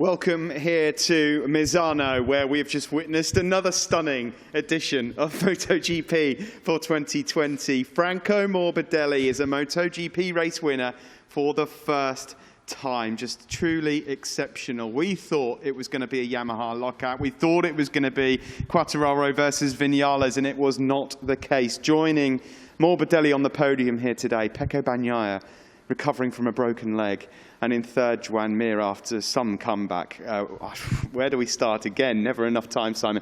Welcome here to Misano, where we have just witnessed another stunning edition of MotoGP for 2020. Franco Morbidelli is a MotoGP race winner for the first time. Just truly exceptional. We thought it was going to be a Yamaha lockout. We thought it was going to be Quartararo versus Vinales, and it was not the case. Joining Morbidelli on the podium here today, Pecco Bagnaia, recovering from a broken leg, and in third, Joan Mir after some comeback. Where do we start again? Never enough time, Simon.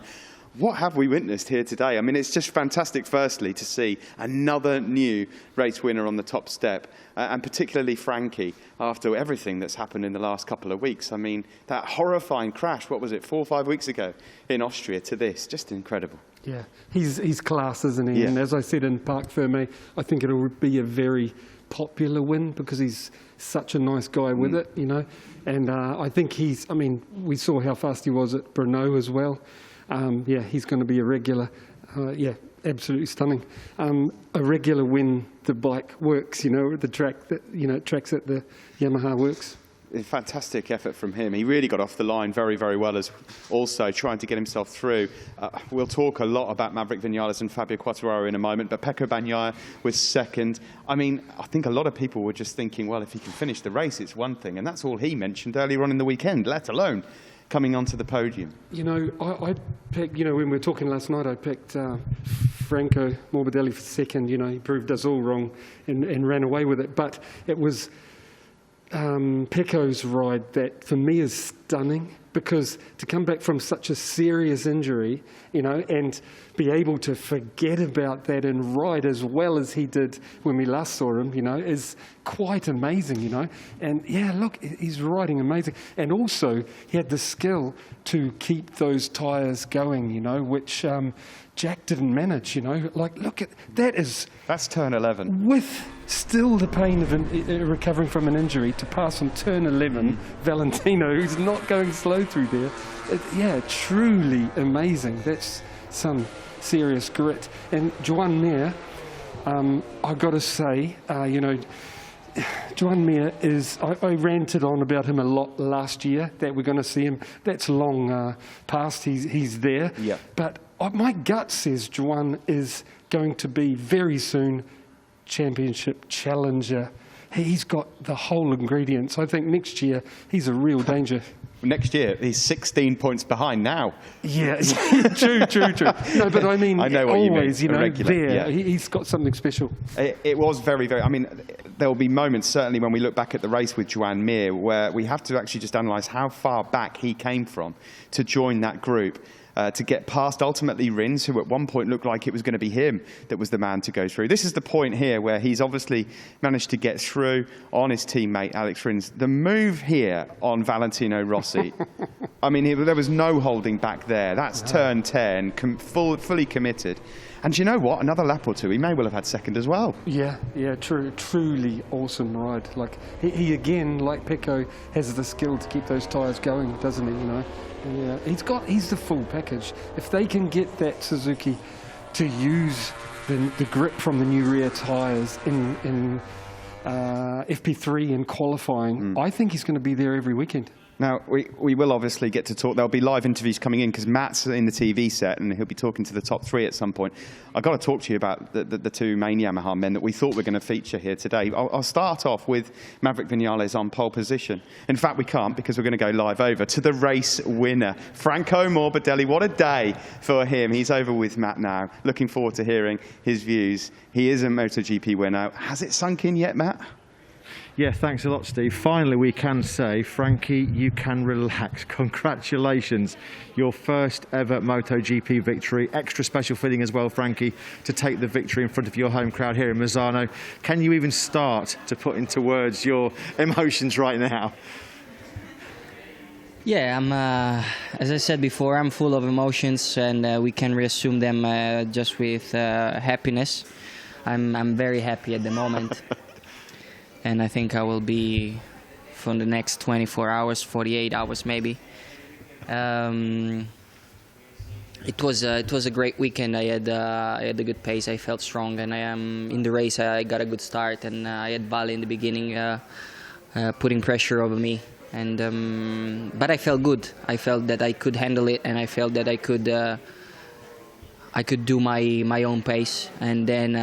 What have we witnessed here today? I mean, it's just fantastic, firstly, to see another new race winner on the top step, and particularly Frankie, after everything that's happened in the last couple of weeks. I mean, that horrifying crash, what was it, 4 or 5 weeks ago in Austria, to this, just incredible. Yeah, he's class, isn't he? Yeah. And as I said in Parc Fermé, I think it'll be a very popular win because he's such a nice guy with it, you know. And I think I mean, we saw how fast he was at Brno as well. Yeah, he's going to be a regular. Yeah, absolutely stunning. A regular when the bike works, you know, the track that, you know, tracks that the Yamaha works. A fantastic effort from him. He really got off the line very, very well, as also trying to get himself through. We'll talk a lot about Maverick Vinales and Fabio Quartararo in a moment, but Pecco Bagnaia was second. I mean, I think a lot of people were just thinking, well, if he can finish the race, it's one thing. And that's all he mentioned earlier on in the weekend, let alone coming onto the podium. You know, I picked, you know, when we were talking last night, I picked Franco Morbidelli for second. You know, he proved us all wrong and ran away with it. But it was Pecco's ride that for me is stunning, because to come back from such a serious injury, you know, and be able to forget about that and ride as well as he did when we last saw him, you know, is quite amazing, you know. And yeah, look, he's riding amazing. And also he had the skill to keep those tyres going, you know, which Jack didn't manage, you know. Like, look at that. That's turn 11. With still the pain of recovering from an injury, to pass on turn 11, Valentino, who's not going slow through there. Yeah, truly amazing. That's some serious grit. And Joan Mir, I've got to say, you know, Joan Mir is, I ranted on about him a lot last year, that we're going to see him. That's long past, he's there. Yeah. But my gut says Joan is going to be very soon championship challenger. He's got the whole ingredients. I think next year he's a real danger. Next year, he's 16 points behind now. Yeah, true. No, but I mean, I know what always, you mean. know, there, yeah. He's got something special. It was very, very, I mean, there will be moments, certainly when we look back at the race with Joan Mir, where we have to actually just analyse how far back he came from to join that group. To get past, ultimately, Rins, who at one point looked like it was going to be him that was the man to go through. This is the point here where he's obviously managed to get through on his teammate, Alex Rins. The move here on Valentino Rossi, I mean, there was no holding back there. That's turn 10, fully committed. And you know what? Another lap or two, he may well have had second as well. Yeah, truly awesome ride. Like, he again, like Pecco, has the skill to keep those tyres going, doesn't he, you know? Yeah, he's the full package. If they can get that Suzuki to use the grip from the new rear tyres in FP3 and qualifying, I think he's going to be there every weekend. Now, we will obviously get to talk. There'll be live interviews coming in because Matt's in the TV set and he'll be talking to the top three at some point. I've got to talk to you about the two main Yamaha men that we thought were going to feature here today. I'll start off with Maverick Vinales on pole position. In fact, we can't, because we're going to go live over to the race winner, Franco Morbidelli. What a day for him. He's over with Matt now. Looking forward to hearing his views. He is a MotoGP winner. Has it sunk in yet, Matt? Yeah, thanks a lot, Steve. Finally, we can say, Frankie, you can relax. Congratulations. Your first ever MotoGP victory. Extra special feeling as well, Frankie, to take the victory in front of your home crowd here in Misano. Can you even start to put into words your emotions right now? Yeah, as I said before, I'm full of emotions, and we can reassume them just with happiness. I'm very happy at the moment. And I think I will be for the next 24 hours, 48 hours maybe. It was a great weekend. I had a good pace. I felt strong, and in the race I got a good start. And I had Vale in the beginning, putting pressure over me. and but I felt good. I felt that I could handle it, and I felt that I could do my own pace. And then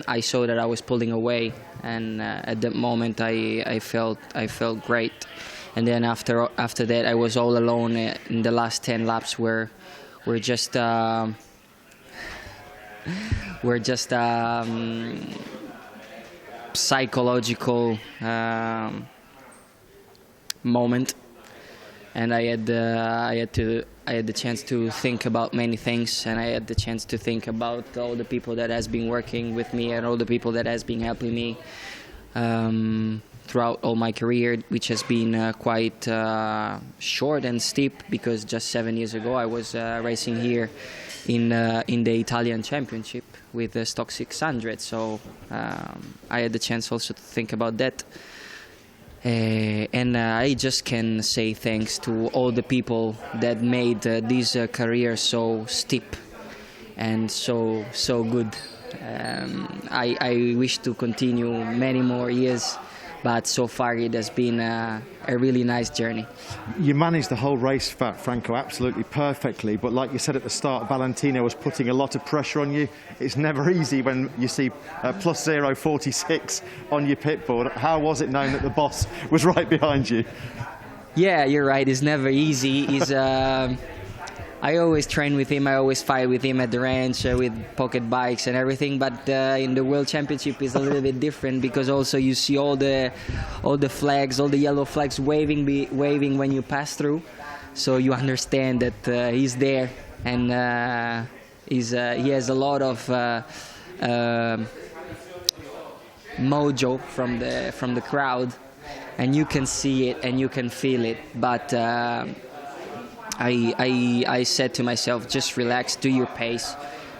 I saw that I was pulling away, and at that moment I felt great. And then after that I was all alone in the last 10 laps, where we're just psychological moment, and I had the chance to think about many things, and I had the chance to think about all the people that has been working with me and all the people that has been helping me throughout all my career, which has been quite short and steep, because just 7 years ago I was racing here in the Italian Championship with the Stock 600. So I had the chance also to think about that. And I just can say thanks to all the people that made this career so steep and so good. I wish to continue many more years, but so far it has been a really nice journey. You managed the whole race, Franco, absolutely perfectly, but like you said at the start, Valentino was putting a lot of pressure on you. It's never easy when you see plus 0.46 on your pit board. How was it knowing that the boss was right behind you? Yeah, you're right, it's never easy. I always train with him, I always fight with him at the ranch with pocket bikes and everything, but in the World Championship is a little bit different, because also you see all the flags, all the yellow flags waving when you pass through, so you understand that he's there, and he has a lot of mojo from the crowd, and you can see it and you can feel it, but I said to myself, just relax, do your pace,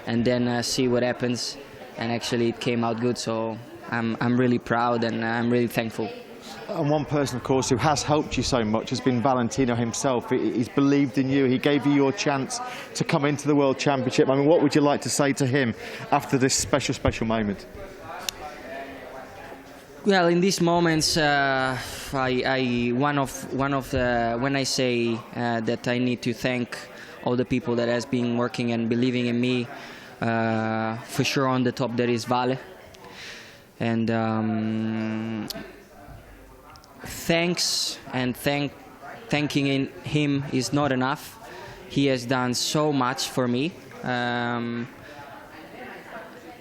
and then see what happens. And actually, it came out good. So I'm really proud, and I'm really thankful. And one person, of course, who has helped you so much has been Valentino himself. He's believed in you. He gave you your chance to come into the World Championship. I mean, what would you like to say to him after this special moment? Well, in these moments, when I say that I need to thank all the people that has been working and believing in me, for sure on the top there is Vale, and thanking him is not enough. He has done so much for me.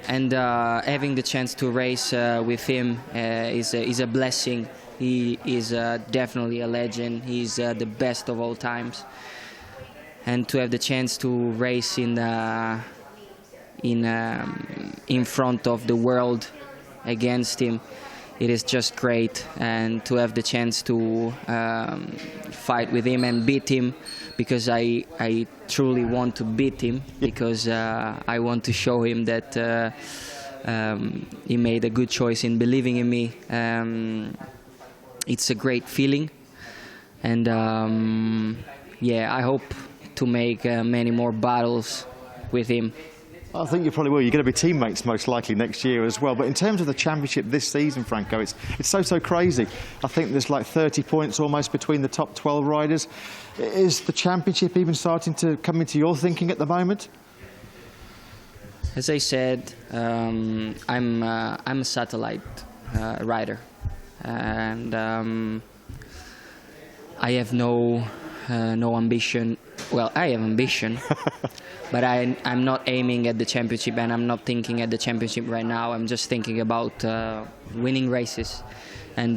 And having the chance to race with him is a blessing. He is definitely a legend. He's the best of all times. And to have the chance to race in front of the world against him, it is just great. And to have the chance to fight with him and beat him, because I truly want to beat him, because I want to show him that he made a good choice in believing in me. It's a great feeling, and yeah, I hope to make many more battles with him. I think you probably will. You're going to be teammates most likely next year as well. But in terms of the championship this season, Franco, it's so crazy. I think there's like 30 points almost between the top 12 riders. Is the championship even starting to come into your thinking at the moment? As I said, I'm a satellite rider, and I have no ambition. Well, I have ambition, but I'm not aiming at the championship, and I'm not thinking at the championship right now. I'm just thinking about winning races and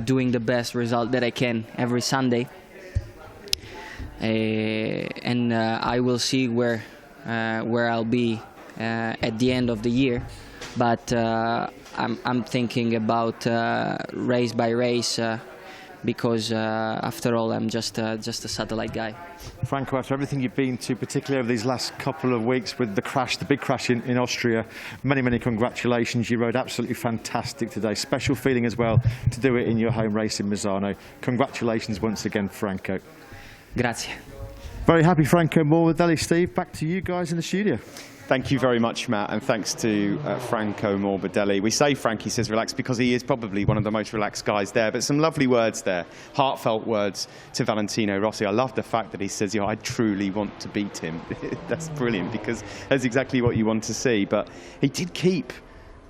doing the best result that I can every Sunday. And I will see where I'll be at the end of the year. But I'm thinking about race by race. Because after all, I'm just a satellite guy. Franco, after everything you've been to, particularly over these last couple of weeks with the crash, the big crash in Austria, many congratulations. You rode absolutely fantastic today. Special feeling as well to do it in your home race in Misano. Congratulations once again, Franco. Grazie. Very happy Franco Morbidelli. Steve, back to you guys in the studio. Thank you very much, Matt, and thanks to Franco Morbidelli. We say Frankie says relaxed because he is probably one of the most relaxed guys there, but some lovely words there, heartfelt words to Valentino Rossi. I love the fact that he says, I truly want to beat him. That's brilliant, because that's exactly what you want to see. But he did keep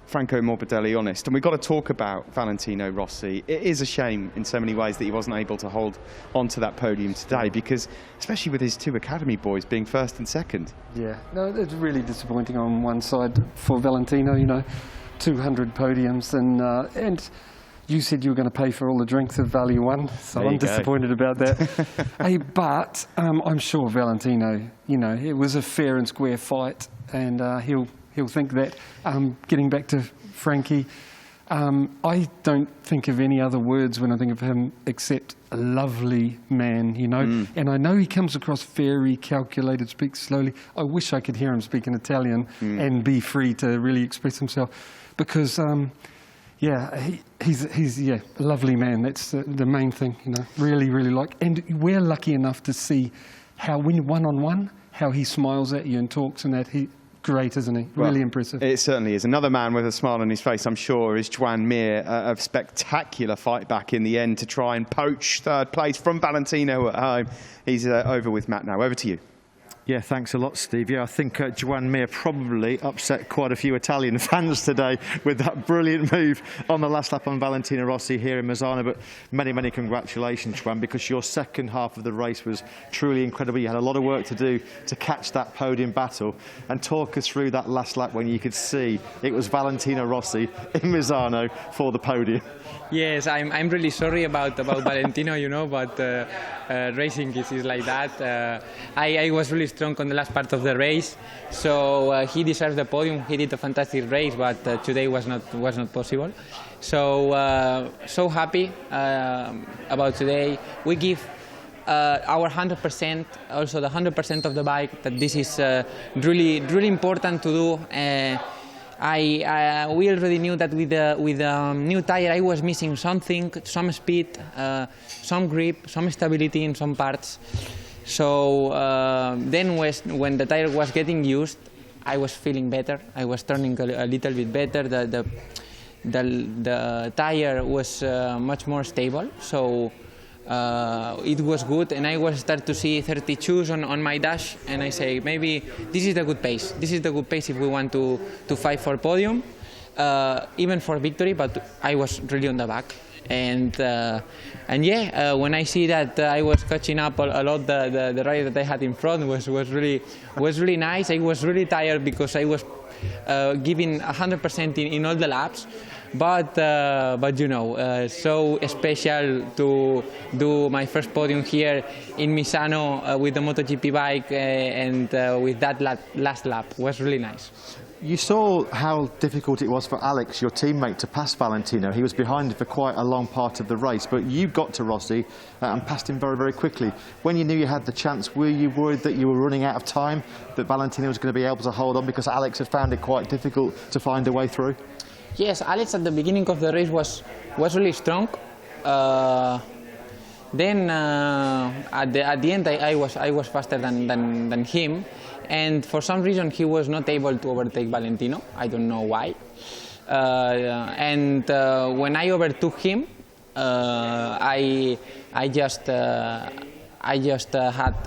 Franco Morbidelli honest, and we've got to talk about Valentino Rossi. It is a shame in so many ways that he wasn't able to hold onto that podium today, because especially with his two academy boys being first and second. Yeah, no, it's really disappointing on one side for Valentino, 200 podiums, and you said you were going to pay for all the drinks of Value One, so I'm disappointed about that. Hey, but I'm sure Valentino, it was a fair and square fight, and he'll think that. Getting back to Frankie, I don't think of any other words when I think of him except a lovely man, And I know he comes across very calculated, speaks slowly. I wish I could hear him speak in Italian and be free to really express himself, because, he's a lovely man. That's the main thing, Really, really like. And we're lucky enough to see how, when one-on-one, how he smiles at you and talks, and that great, isn't he? Really impressive. It certainly is. Another man with a smile on his face, I'm sure, is Joan Mir. A spectacular fight back in the end to try and poach third place from Valentino at home. He's over with Matt now. Over to you. Yeah, thanks a lot, Steve. Yeah, I think Joan Mir probably upset quite a few Italian fans today with that brilliant move on the last lap on Valentino Rossi here in Misano. But many, many congratulations, Joan, because your second half of the race was truly incredible. You had a lot of work to do to catch that podium battle. And talk us through that last lap when you could see it was Valentino Rossi in Misano for the podium. Yes, I'm really sorry about Valentino, but racing is like that. I was really strong on the last part of the race, so he deserves the podium. He did a fantastic race, but today was not possible. So so happy about today. We give our 100%, also the 100% of the bike. That this is really important to do. We already knew that with the new tire I was missing something, some speed, some grip, some stability in some parts. So then when the tire was getting used, I was feeling better. I was turning a little bit better. The tire was much more stable. So it was good, and I was start to see 32s on my dash, and I say maybe this is the good pace. This is the good pace if we want to fight for podium, even for victory. But I was really on the back, and when I see that I was catching up a lot, the rider that I had in front was really nice. I was really tired because I was giving 100% in all the laps. But so special to do my first podium here in Misano with the MotoGP bike and with that last lap was really nice. You saw how difficult it was for Alex, your teammate, to pass Valentino. He was behind him for quite a long part of the race, but you got to Rossi and passed him very, very quickly. When you knew you had the chance, were you worried that you were running out of time, that Valentino was going to be able to hold on, because Alex had found it quite difficult to find a way through? Yes, Alex at the beginning of the race was really strong. Then at the end I was faster than him, and for some reason he was not able to overtake Valentino. I don't know why. And when I overtook him, I just had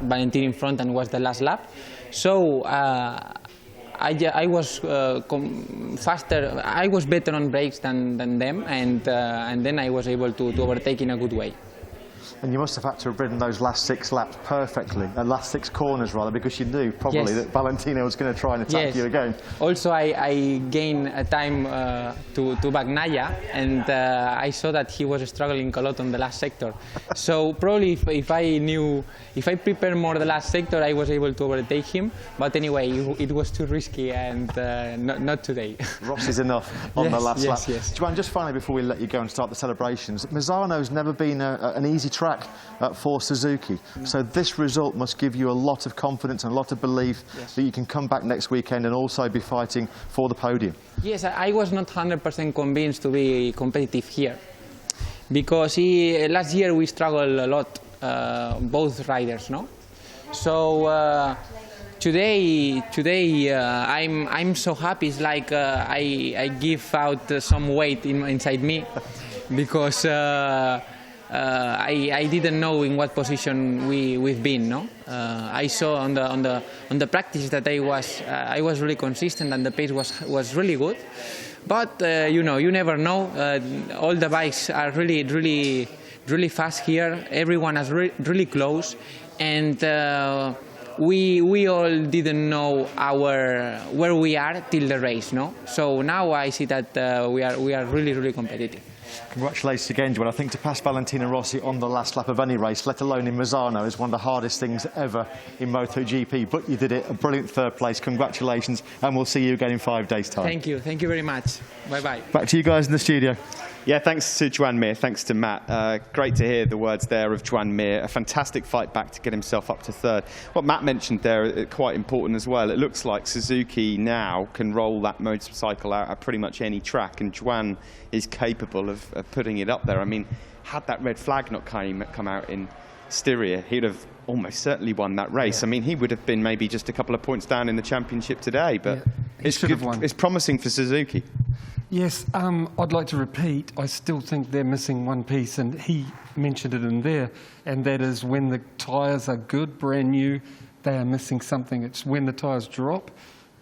Valentino in front and was the last lap. So. I was faster. I was better on brakes than them, and then I was able to overtake in a good way. And you must have had to have ridden those last 6 laps perfectly, last 6 corners rather, because you knew probably that Valentino was going to try and attack you again. Also, I gained a time to Bagnaia, and I saw that he was struggling a lot on the last sector. So probably if I prepared more the last sector, I was able to overtake him. But anyway, it was too risky, and not today. Rossi's enough on the last lap. Yes. Joan, just finally before we let you go and start the celebrations, Misano's never been an easy track for Suzuki. So this result must give you a lot of confidence and a lot of belief that you can come back next weekend and also be fighting for the podium. Yes, I was not 100% convinced to be competitive here, because last year we struggled a lot, both riders, no? So today I'm so happy. It's like I give out some weight inside me because I didn't know in what position we've been. No, I saw on the practice that I was really consistent and the pace was really good. But you never know. All the bikes are really fast here. Everyone is really close, and we all didn't know where we are till the race. No, so now I see that we are really competitive. Congratulations again, Joan. I think to pass Valentino Rossi on the last lap of any race, let alone in Misano, is one of the hardest things ever in MotoGP. But you did it, a brilliant third place. Congratulations, and we'll see you again in 5 days' time. Thank you very much. Bye-bye. Back to you guys in the studio. Yeah, thanks to Joan Mir, thanks to Matt. Great to hear the words there of Joan Mir. A fantastic fight back to get himself up to third. What Matt mentioned there, quite important as well. It looks like Suzuki now can roll that motorcycle out at pretty much any track, and Joan is capable of putting it up there. I mean, had that red flag not come out in Styria, he'd have almost certainly won that race. Yeah. I mean, he would have been maybe just a couple of points down in the championship today, but it's good. It's promising for Suzuki. Yes, I'd like to repeat, I still think they're missing one piece, and he mentioned it in there, and that is when the tyres are good, brand new, they are missing something. It's when the tyres drop,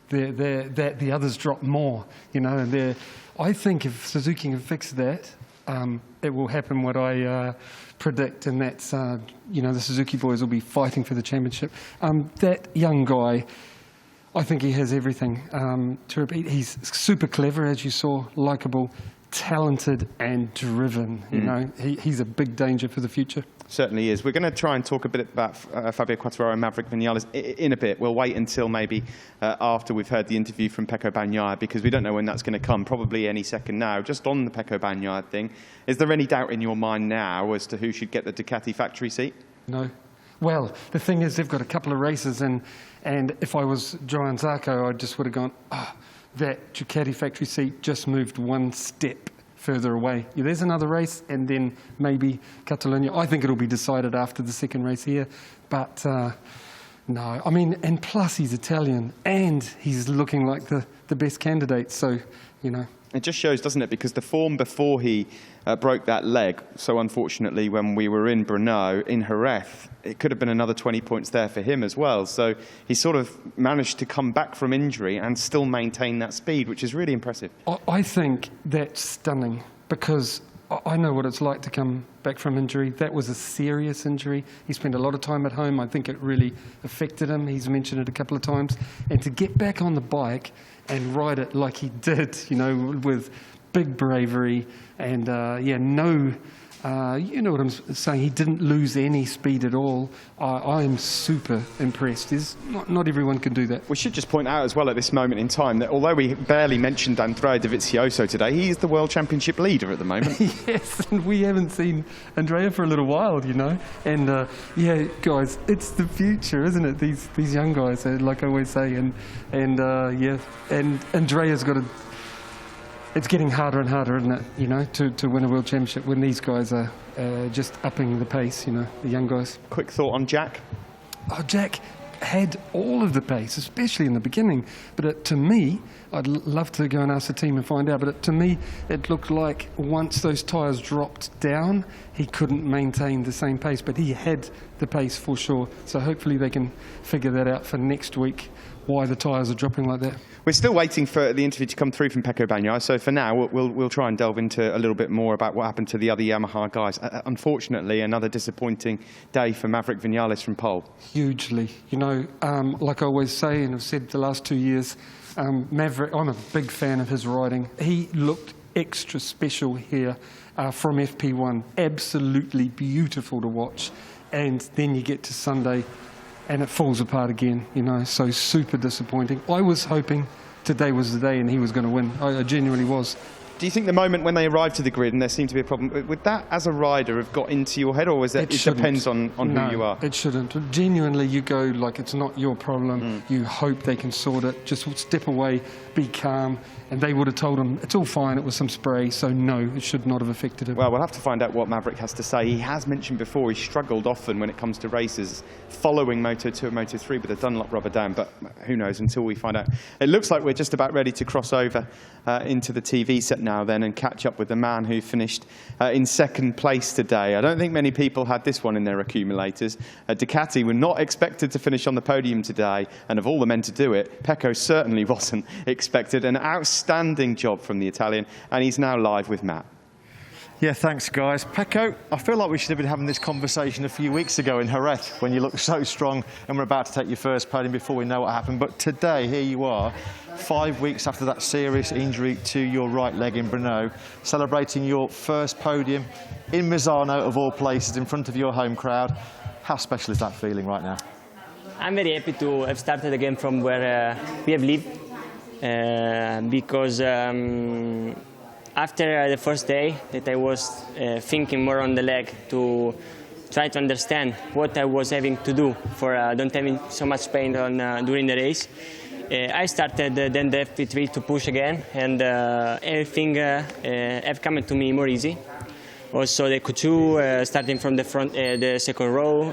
that the others drop more, and I think if Suzuki can fix that, it will happen what I predict, and that's, the Suzuki boys will be fighting for the championship. That young guy, I think he has everything to repeat. He's super clever, as you saw, likeable, talented and driven. He's a big danger for the future. Certainly is. We're going to try and talk a bit about Fabio Quartararo and Maverick Vinales in a bit. We'll wait until maybe after we've heard the interview from Pecco Bagnaia, because we don't know when that's going to come, probably any second now. Just on the Pecco Bagnaia thing, is there any doubt in your mind now as to who should get the Ducati factory seat? No. Well, the thing is, they've got a couple of races, and if I was Johan Zarco, I just would have gone, that Ducati factory seat just moved one step further away. Yeah, there's another race, and then maybe Catalonia. I think it'll be decided after the second race here, but no. I mean, and plus he's Italian, and he's looking like the best candidate, so, It just shows, doesn't it? Because the form before he broke that leg, so unfortunately when we were in Brno, in Jerez, it could have been another 20 points there for him as well. So he sort of managed to come back from injury and still maintain that speed, which is really impressive. I think that's stunning, because I know what it's like to come back from injury. That was a serious injury. He spent a lot of time at home. I think it really affected him. He's mentioned it a couple of times. And to get back on the bike and ride it like he did, with big bravery and, you know what I'm saying, he didn't lose any speed at all. I'm super impressed. Not everyone can do that. We should just point out as well at this moment in time that although we barely mentioned Andrea Dovizioso today, he is the World Championship leader at the moment. Yes, and we haven't seen Andrea for a little while, And guys, it's the future, isn't it? These young guys, like I always say, and Andrea's got to. It's getting harder and harder, isn't it, to win a world championship when these guys are just upping the pace, the young guys. Quick thought on Jack? Oh, Jack had all of the pace, especially in the beginning. But to me, I'd love to go and ask the team and find out, but to me, it looked like once those tyres dropped down, he couldn't maintain the same pace, but he had the pace for sure. So hopefully they can figure that out for next week, why the tyres are dropping like that. We're still waiting for the interview to come through from Pecco Bagnaia, so for now we'll try and delve into a little bit more about what happened to the other Yamaha guys. Unfortunately, another disappointing day for Maverick Vinales from pole. Hugely. Like I always say, and I've said the last 2 years, Maverick, I'm a big fan of his riding. He looked extra special here from FP1. Absolutely beautiful to watch. And then you get to Sunday, and it falls apart again, so super disappointing. I was hoping today was the day and he was going to win. I genuinely was. Do you think the moment when they arrived to the grid and there seemed to be a problem, would that, as a rider, have got into your head, or was it depends on No, who you are? It shouldn't. Genuinely, you go like it's not your problem. You hope they can sort it. Just step away, be calm. And they would have told them it's all fine, it was some spray, so no, it should not have affected him. Well, we'll have to find out what Maverick has to say. He has mentioned before he struggled often when it comes to races following Moto2 and Moto3 with a Dunlop rubber dam, but who knows until we find out. It looks like we're just about ready to cross over into the TV set now then and catch up with the man who finished in second place today. I don't think many people had this one in their accumulators. Ducati were not expected to finish on the podium today, and of all the men to do it, Pecco certainly wasn't expected. An outstanding job from the Italian, and he's now live with Matt. Yeah, thanks, guys. Pecco, I feel like we should have been having this conversation a few weeks ago in Jerez when you looked so strong and were about to take your first podium before we know what happened. But today, here you are, 5 weeks after that serious injury to your right leg in Brno, celebrating your first podium in Misano, of all places, in front of your home crowd. How special is that feeling right now? I'm very happy to have started again from where we have lived, because after the first day that I was thinking more on the leg to try to understand what I was having to do for don't having so much pain on, during the race, I started then the FP3 to push again, and everything have come to me more easy. Also the Q2 starting from the front, the second row,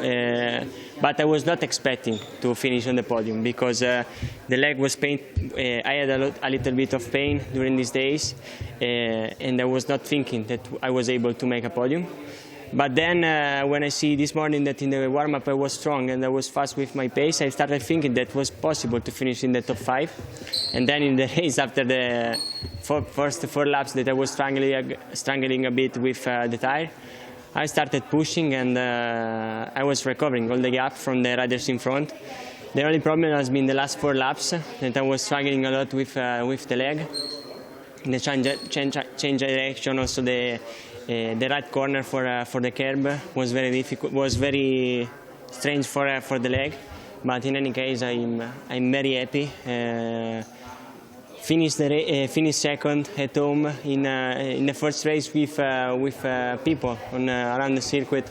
but I was not expecting to finish on the podium because the leg was pain. I had a little bit of pain during these days, and I was not thinking that I was able to make a podium. But then when I see this morning that in the warm-up I was strong and I was fast with my pace, I started thinking that it was possible to finish in the top 5. And then in the race, after the first 4 laps that I was strangling a bit with the tire, I started pushing, and I was recovering all the gap from the riders in front. The only problem has been the last 4 laps that I was struggling a lot with the leg. The change direction, also the right corner for the curb was very difficult, was very strange for the leg. But in any case, I'm very happy. Finished second at home in the first race with people around the circuit.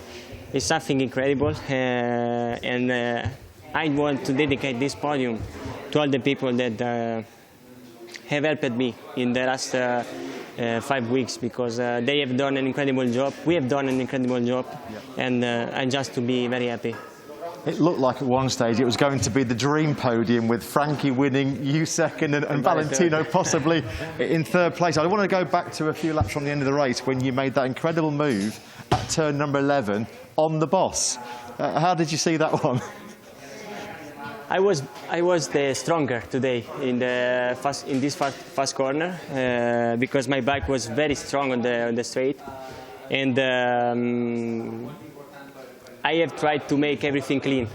It's something incredible, and I want to dedicate this podium to all the people that have helped me in the last 5 weeks, because they have done an incredible job. We have done an incredible job, and I'm just to be very happy. It looked like at one stage it was going to be the dream podium with Frankie winning, you second, and Valentino possibly in third place. I want to go back to a few laps from the end of the race when you made that incredible move at turn number 11 on the boss. How did you see that one? I was the stronger today in this fast corner, because my bike was very strong on the straight, and I have tried to make everything clean.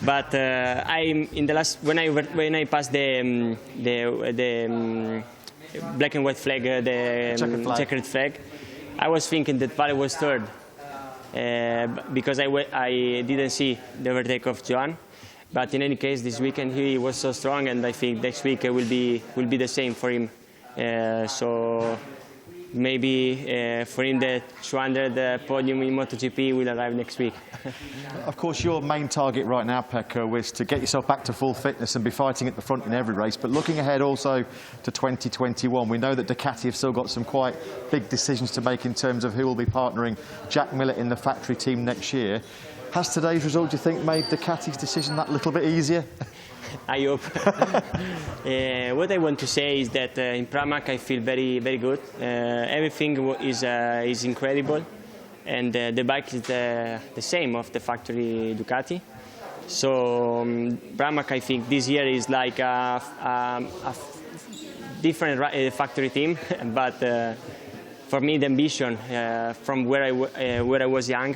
But I'm in the last when I passed the black and white flag, the checkered flag, I was thinking that Vale was third, because I didn't see the overtake of John. But in any case, this weekend he was so strong, and I think next week will be the same for him. So maybe for him the 200 podium in MotoGP will arrive next week. Of course, your main target right now, Pecco, is to get yourself back to full fitness and be fighting at the front in every race. But looking ahead also to 2021, we know that Ducati have still got some quite big decisions to make in terms of who will be partnering Jack Miller in the factory team next year. Has today's result, do you think, made Ducati's decision that little bit easier? I hope. What I want to say is that in Pramac I feel very, very good. Everything is incredible, and the bike is the same of the factory Ducati. So Pramac, I think this year is like a different factory team, but for me the ambition from where I was young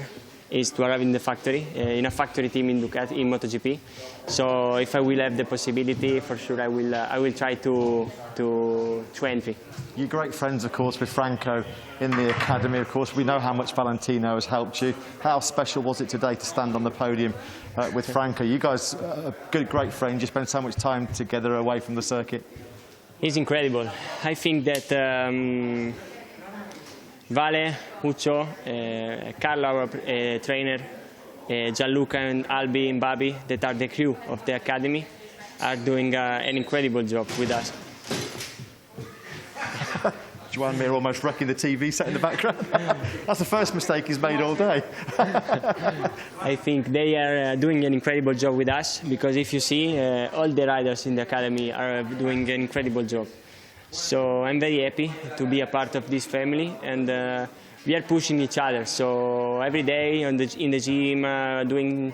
is to arrive in the factory, in a factory team in Ducati, in MotoGP. So if I will have the possibility, for sure I will try to enter. You're great friends, of course, with Franco in the academy. Of course, we know how much Valentino has helped you. How special was it today to stand on the podium with Franco? You guys are great friends. You spend so much time together away from the circuit. He's incredible. I think that Vale, Ucho, Carlo, our trainer, Gianluca and Albi and Babi, that are the crew of the academy, are doing an incredible job with us. Joan Mir almost wrecking the TV set in the background. That's the first mistake he's made all day. I think they are doing an incredible job with us, because if you see, all the riders in the academy are doing an incredible job. So I'm very happy to be a part of this family, and we are pushing each other. So every day in the gym, doing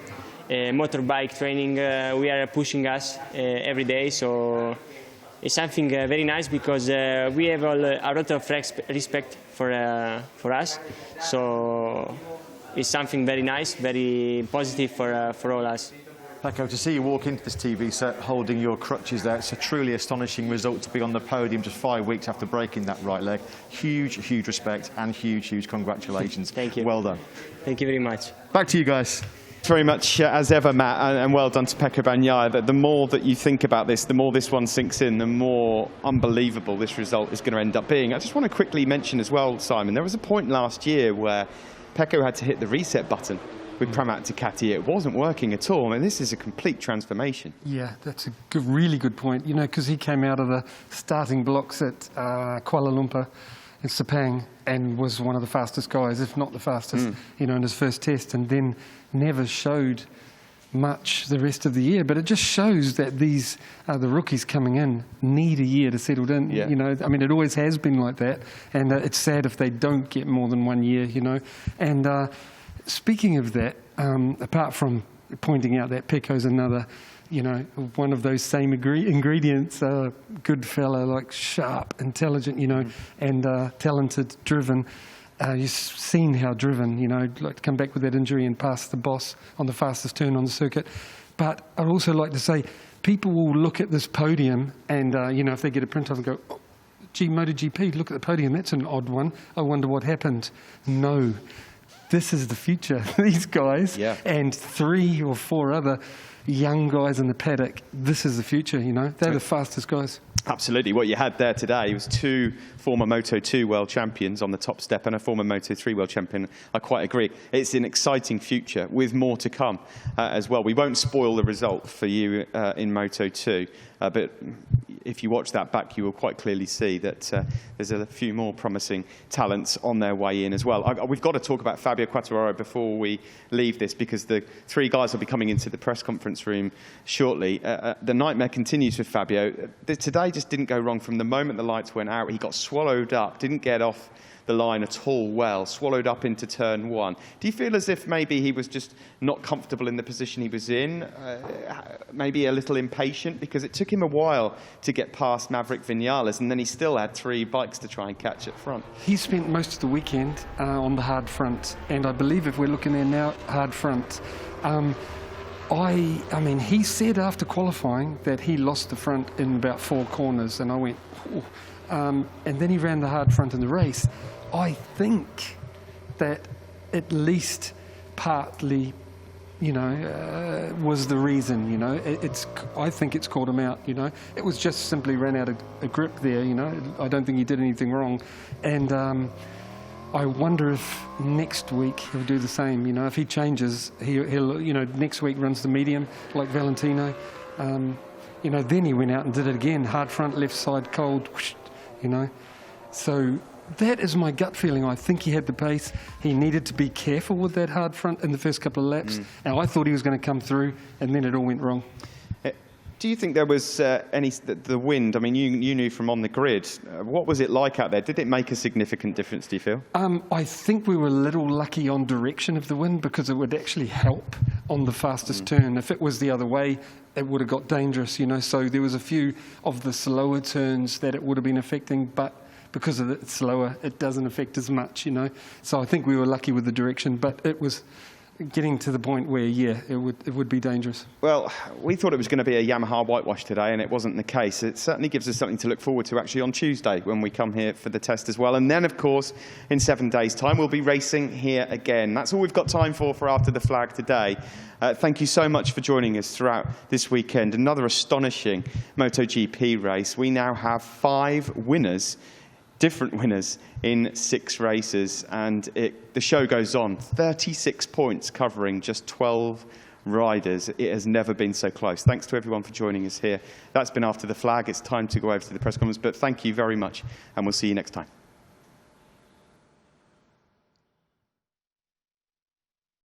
motorbike training, we are pushing us every day. So it's something very nice, because we have a lot of respect for us. So it's something very nice, very positive for all us. Pecco, to see you walk into this TV set holding your crutches there, it's a truly astonishing result to be on the podium just 5 weeks after breaking that right leg. Huge, huge respect and huge, huge congratulations. Thank you. Well done. Thank you very much. Back to you guys. Very much as ever, Matt, and well done to Pecco Bagnaia. That the more that you think about this, the more this one sinks in, the more unbelievable this result is going to end up being. I just want to quickly mention as well, Simon, there was a point last year where Pecco had to hit the reset button with Pramac Ducati. It wasn't working at all. I mean, this is a complete transformation. Yeah, that's a really good point, you know, because he came out of the starting blocks at Kuala Lumpur in Sepang and was one of the fastest guys, if not the fastest, you know, in his first test, and then never showed much the rest of the year. But it just shows that these the rookies coming in need a year to settle in. Yeah. You know, I mean, it always has been like that, and it's sad if they don't get more than 1 year, you know. And speaking of that, apart from pointing out that Pecco's another, you know, one of those same ingredients, good fella, like sharp, intelligent, you know, and talented, driven. You've seen how driven, you know, like to come back with that injury and pass the boss on the fastest turn on the circuit. But I'd also like to say, people will look at this podium and, you know, if they get a print off and go, oh, gee, MotoGP, look at the podium, that's an odd one. I wonder what happened. No. This is the future. These guys and 3 or 4 other young guys in the paddock, this is the future, you know. They're the fastest guys. Absolutely. What you had there today was 2 former Moto2 world champions on the top step and a former Moto3 world champion. I quite agree. It's an exciting future with more to come as well. We won't spoil the result for you in Moto2, but if you watch that back, you will quite clearly see that there's a few more promising talents on their way in as well. We've got to talk about Fabio Quartararo before we leave this, because the 3 guys will be coming into the press conference room shortly. The nightmare continues with Fabio. Today just didn't go wrong from the moment the lights went out. He got swallowed up, didn't get off the line at all well, swallowed up into turn 1. Do you feel as if maybe he was just not comfortable in the position he was in, maybe a little impatient, because it took him a while to get past Maverick Vinales, and then he still had 3 bikes to try and catch at front? He spent most of the weekend on the hard front, and I believe if we're looking there now, hard front. I mean, he said after qualifying that he lost the front in about 4 corners, and I went, oh. And then he ran the hard front in the race. I think that at least partly, you know, was the reason, you know. I think it's called him out, you know. It was just simply ran out of a grip there, you know. I don't think he did anything wrong. And I wonder if next week he'll do the same, you know. If he changes, he'll you know, next week runs the medium like Valentino. You know, then he went out and did it again. Hard front, left side, cold, whoosh, you know. So that is my gut feeling. I think he had the pace. He needed to be careful with that hard front in the first couple of laps. And I thought he was going to come through, and then it all went wrong. Do you think there was the wind? I mean, you knew from on the grid. What was it like out there? Did it make a significant difference, do you feel? I think we were a little lucky on direction of the wind, because it would actually help on the fastest turn. If it was the other way, it would have got dangerous, you know. So there was a few of the slower turns that it would have been affecting, but because it's slower, it doesn't affect as much, you know. So I think we were lucky with the direction, but it was getting to the point where, yeah, it would be dangerous. Well, we thought it was going to be a Yamaha whitewash today, and it wasn't the case. It certainly gives us something to look forward to actually on Tuesday when we come here for the test as well. And then, of course, in 7 days' time, we'll be racing here again. That's all we've got time for After the Flag today. Thank you so much for joining us throughout this weekend. Another astonishing MotoGP race. We now have 5 winners, different winners in 6 races, and the show goes on. 36 points covering just 12 riders. It has never been so close. Thanks to everyone for joining us here. That's been After the Flag. It's time to go over to the press conference, but thank you very much, and we'll see you next time.